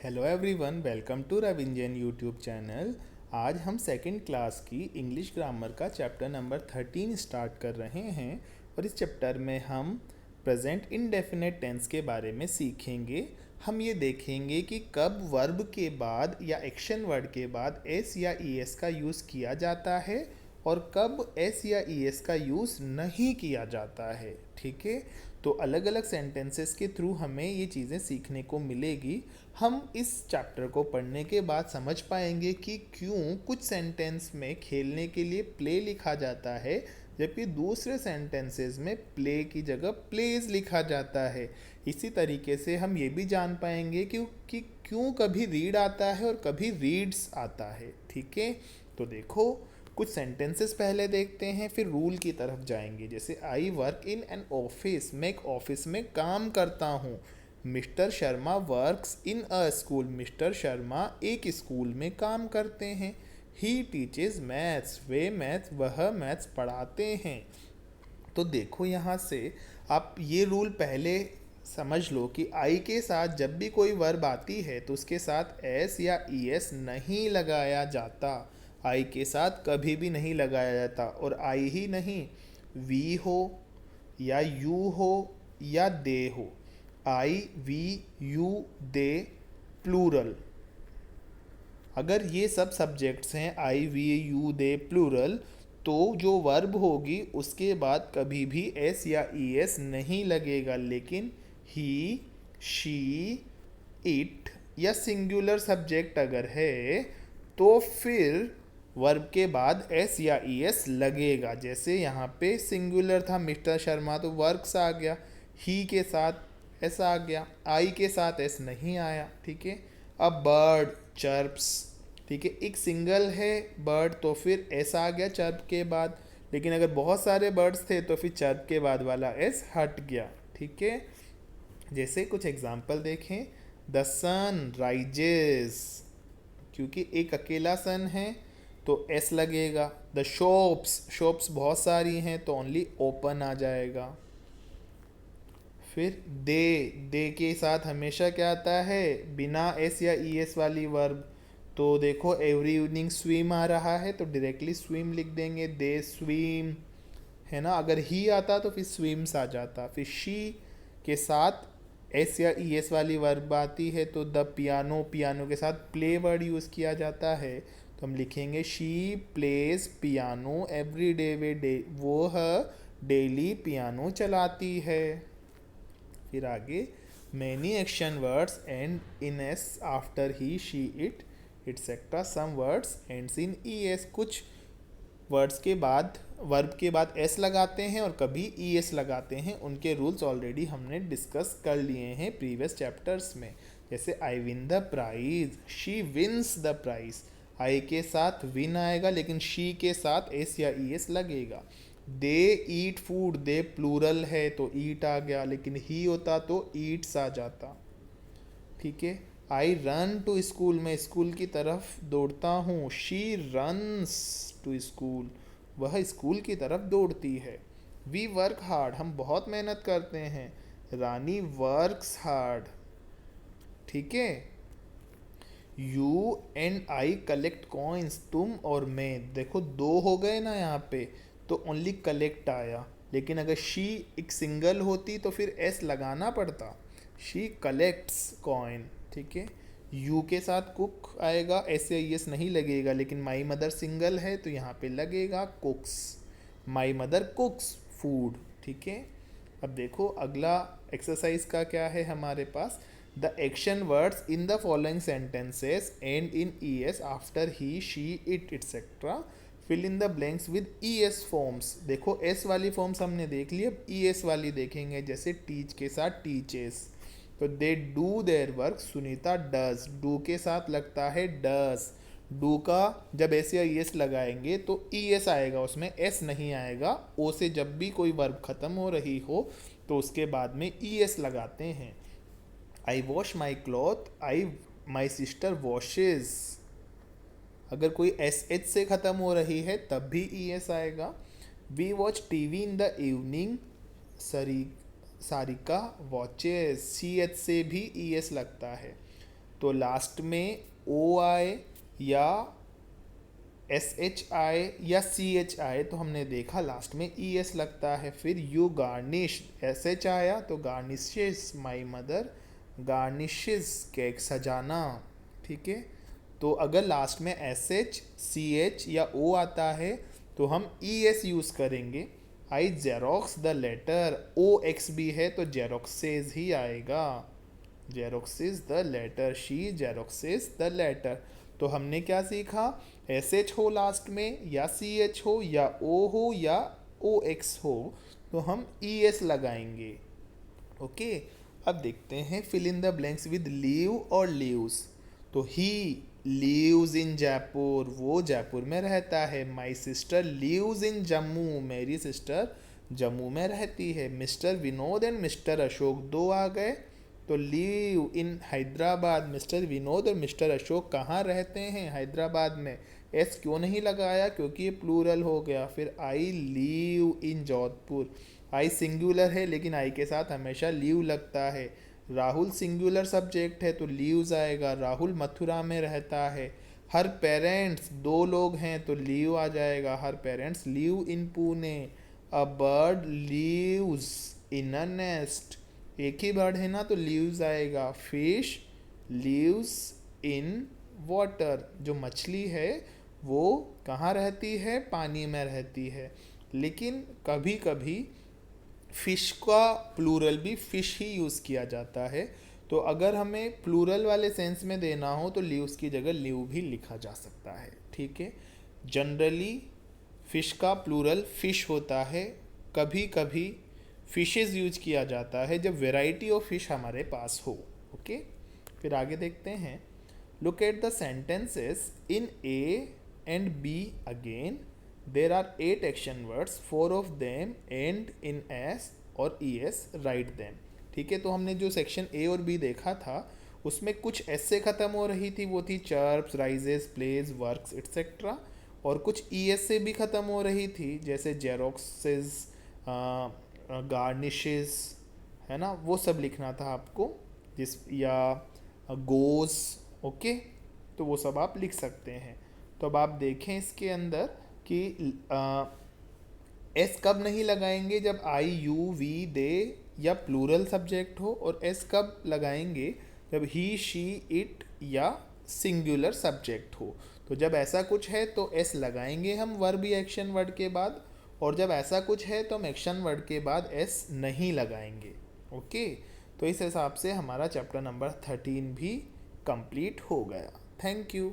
Hello everyone, welcome to Ravinjan YouTube channel. आज हम second class की इंग्लिश ग्रामर का चैप्टर नंबर 13 स्टार्ट कर रहे हैं और इस चैप्टर में हम प्रेजेंट इंडेफिनेट टेंस के बारे में सीखेंगे। हम ये देखेंगे कि कब वर्ब के बाद या एक्शन वर्ड के बाद एस या ई एस का यूज़ किया जाता है और कब एस या ई एस का यूज़ नहीं किया जाता है। ठीक है, तो अलग अलग सेंटेंसेस के थ्रू हमें ये चीज़ें सीखने को मिलेगी। हम इस चैप्टर को पढ़ने के बाद समझ पाएंगे कि क्यों कुछ सेंटेंस में खेलने के लिए प्ले लिखा जाता है जबकि दूसरे सेंटेंसेस में प्ले की जगह प्लेज लिखा जाता है। इसी तरीके से हम ये भी जान पाएंगे कि क्यों कभी रीड आता है और कभी रीड्स आता है। ठीक है, तो देखो कुछ सेंटेंसेस पहले देखते हैं, फिर रूल की तरफ जाएंगे। जैसे I work in an office, मैं एक ऑफिस में काम करता हूँ। Mister Sharma works in a school, mister Sharma एक स्कूल में काम करते हैं। ही टीचेस मैथ्स, वह मैथ्स पढ़ाते हैं। तो देखो यहाँ से आप ये रूल पहले समझ लो कि आई के साथ जब भी कोई वर्ब आती है तो उसके साथ एस या ई एस नहीं लगाया जाता। आई के साथ कभी भी नहीं लगाया जाता। और आई ही नहीं, वी हो या यू हो या दे हो, आई वी यू दे प्लूरल। अगर ये सब सब्जेक्ट्स हैं आई वी यू दे प्लूरल, तो जो वर्ब होगी उसके बाद कभी भी एस या ई एस नहीं लगेगा। लेकिन ही, शी, इट या सिंगुलर सब्जेक्ट अगर है तो फिर वर्ब के बाद एस या ई एस लगेगा। जैसे यहाँ पे सिंगुलर था मिस्टर शर्मा तो वर्क्स आ गया, ही के साथ एस आ गया, आई के साथ एस नहीं आया। ठीक है, अब बर्ड चर्प्स, ठीक है, एक सिंगल है बर्ड तो फिर एस आ गया चर्प के बाद। लेकिन अगर बहुत सारे बर्ड्स थे तो फिर चर्प के बाद वाला एस हट गया। ठीक है, जैसे कुछ एग्जाम्पल देखें। द सन राइजेस, क्योंकि एक अकेला सन है तो एस लगेगा। द शॉप्स, शॉप्स बहुत सारी हैं तो ओनली ओपन आ जाएगा। फिर दे के साथ हमेशा क्या आता है, बिना एस या ई एस वाली वर्ब। तो देखो एवरी इवनिंग स्विम आ रहा है तो डायरेक्टली स्विम लिख देंगे, दे स्विम, है ना। अगर ही आता तो फिर स्विम्स आ जाता। फिर शी के साथ एस या ई एस वाली वर्ब आती है तो द पियानो, पियानो के साथ प्ले वर्ड यूज़ किया जाता है तो हम लिखेंगे she plays piano every day, वो डेली पियानो चलाती है। फिर आगे many action words end in S after he, she, it etcetera. Some words ends in E S, कुछ वर्ड्स के बाद वर्ब के बाद एस लगाते हैं और कभी ई एस लगाते हैं। उनके रूल्स ऑलरेडी हमने डिस्कस कर लिए हैं प्रीवियस चैप्टर्स में। जैसे I win the prize, she wins the prize, I के साथ विन आएगा लेकिन शी के साथ एस या ई एस लगेगा। दे ईट फूड, दे प्लूरल है तो ईट आ गया, लेकिन ही होता तो ईट्स आ जाता। ठीक है, आई रन टू स्कूल, मैं स्कूल की तरफ दौड़ता हूँ। शी रन्स टू स्कूल, वह स्कूल की तरफ दौड़ती है। वी वर्क हार्ड, हम बहुत मेहनत करते हैं। रानी वर्क्स हार्ड। ठीक है, you and I collect coins, तुम और मैं, देखो दो हो गए ना यहाँ पे तो ओनली कलेक्ट आया। लेकिन अगर शी एक सिंगल होती तो फिर एस लगाना पड़ता, शी कलेक्ट्स कॉइन। ठीक है, यू के साथ कुक आएगा, एस या एस नहीं लगेगा। लेकिन माई मदर सिंगल है तो यहाँ पे लगेगा कुक्स, माई मदर कुक्स फूड। ठीक है, अब देखो अगला एक्सरसाइज का क्या है हमारे पास। The action words in the following sentences and in E S after he, she, it etcetera. Fill in the blanks with E S forms. देखो एस वाली फॉर्म्स हमने देख ली, अब ई एस वाली देखेंगे। जैसे टीच के साथ टीचेस, तो they do their work, Sunita does, do के साथ लगता है डज। डू का जब एस या ई एस लगाएंगे तो ई एस आएगा, उसमें एस नहीं आएगा। ओ से जब भी कोई वर्ब खत्म हो रही हो तो उसके बाद में ई एस लगाते हैं। I wash my cloth, I my sister washes, अगर कोई एस एच से ख़त्म हो रही है तब भी ई एस आएगा। We watch TV in the evening, sorry Sarika watches, C H से भी ई एस लगता है। तो लास्ट में ओ आए या एस एच आए या सी एच आए तो हमने देखा लास्ट में ई एस लगता है। फिर यू गार्निश, एस एच आया तो गार्निशेस, माई मदर गार्निशेस, केक सजाना। ठीक है, तो अगर लास्ट में एस एच सी एच या ओ आता है तो हम ई एस यूज़ करेंगे। I xerox the letter, O X भी है तो जेरोक्सेज ही आएगा, xeroxes the letter, she xeroxes the letter. तो हमने क्या सीखा, एस एच हो लास्ट में या सी एच हो या ओ हो या ओ एक्स हो तो हम ई एस लगाएंगे। ओके, अब देखते हैं fill in the blanks with leave और लीव्स। तो ही लीव्स इन जयपुर, वो जयपुर में रहता है। माई सिस्टर लीव्स इन जम्मू, मेरी सिस्टर जम्मू में रहती है। Mister Vinod and mister Ashok, दो आ गए तो लीव इन हैदराबाद, मिस्टर विनोद और मिस्टर अशोक कहाँ रहते हैं, हैदराबाद में। एस क्यों नहीं लगाया, क्योंकि ये प्लूरल हो गया। फिर I leave in Jodhpur, I singular है लेकिन आई के साथ हमेशा लीव लगता है। राहुल सिंगुलर सब्जेक्ट है तो लीव्स आएगा, राहुल मथुरा में रहता है। हर पेरेंट्स, दो लोग हैं तो लीव आ जाएगा, her parents live in Pune. A bird lives in a nest, एक ही बर्ड है ना तो लीव्स आएगा। फिश लीव्स इन वाटर, जो मछली है वो कहाँ रहती है, पानी में रहती है। लेकिन कभी कभी फिश का प्लूरल भी फिश ही यूज़ किया जाता है, तो अगर हमें प्लूरल वाले सेंस में देना हो तो लीव्स की जगह लीव भी लिखा जा सकता है। ठीक है, जनरली फिश का प्लूरल फिश होता है, कभी कभी फिशेस यूज किया जाता है जब वेराइटी ऑफ फिश हमारे पास हो। ओके, फिर आगे देखते हैं। Look at the sentences in A and B again, there are 8 action words, 4 of them end in s और es, write them। ठीक है, तो हमने जो सेक्शन ए और बी देखा था उसमें कुछ एस से ख़त्म हो रही थी, वो थी चर्प्स, राइजेस, प्लेज, वर्क्स एट्सेट्रा। और कुछ ई एस से भी ख़त्म हो रही थी जैसे जेरोक्सेस, गार्निशेस, है ना, वो सब लिखना था आपको, जिस या गोस। ओके, तो वो सब आप लिख सकते हैं। तो अब आप देखें इसके अंदर कि एस कब नहीं लगाएंगे, जब आई यू वी दे या प्लूरल सब्जेक्ट हो, और एस कब लगाएंगे जब ही शी इट या सिंगुलर सब्जेक्ट हो। तो जब ऐसा कुछ है तो एस लगाएंगे हम वर्ब या एक्शन वर्ड के बाद, और जब ऐसा कुछ है तो हम एक्शन वर्ड के बाद एस नहीं लगाएंगे। ओके, तो इस हिसाब से हमारा चैप्टर नंबर 13 भी कंप्लीट हो गया। Thank you.